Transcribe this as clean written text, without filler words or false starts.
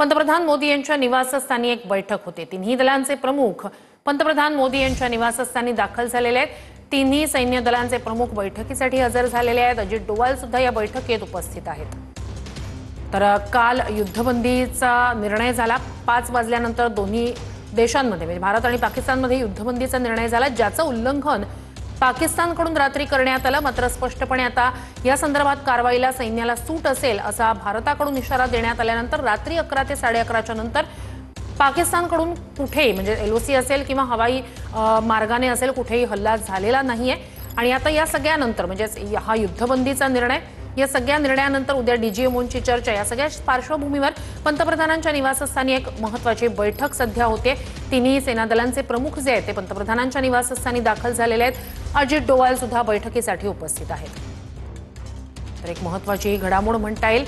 पंतप्रधान मोदी यांच्या निवासस्थानी एक बैठक होते। तिन्ही दलांचे प्रमुख पंतप्रधान मोदी यांच्या निवासस्थानी दाखल झालेले आहेत। तिन्ही सैन्य दलांचे प्रमुख बैठकीसाठी हजर झालेले आहेत। अजित डोवाल सुद्धा या बैठकीत उपस्थित आहेत। तर काल युद्धबंदीचा निर्णय झाला। 5 वाजल्यानंतर दोन्ही देशांमध्ये म्हणजे भारत आणि पाकिस्तानमध्ये युद्धबंदीचा निर्णय झाला, ज्याचं उल्लंघन पाकिस्तानकडून रात्री करण्यात आलं। मात्र स्पष्टपणे आता या संदर्भात कारवाईला सैन्याला सूट असेल असा भारताकडून इशारा देण्यात आल्यानंतर रात्री 11 ते 11:30च्या नंतर पाकिस्तानकडून कुठेही म्हणजे एलओसी असेल किंवा हवाई मार्गाने असेल कुठेही हल्ला झालेला नाहीये। आणि आता या सगळ्यानंतर म्हणजे हा युद्धबंदीचा निर्णय, या सगळ्या निर्णयानंतर उद्या डीजीएमओची चर्चा, या सगळ्या पार्श्वभूमीवर पंतप्रधानांच्या निवासस्थानी एक महत्त्वाची बैठक सध्या होते। तिन्ही सेना दलांचे प्रमुख जे आहेत ते पंतप्रधानांच्या निवासस्थानी दाखल झालेले आहेत। अजित डोवाल सुद्धा बैठकीसाठी उपस्थित आहेत। तर एक महत्त्वाची घडामोड म्हणता येईल।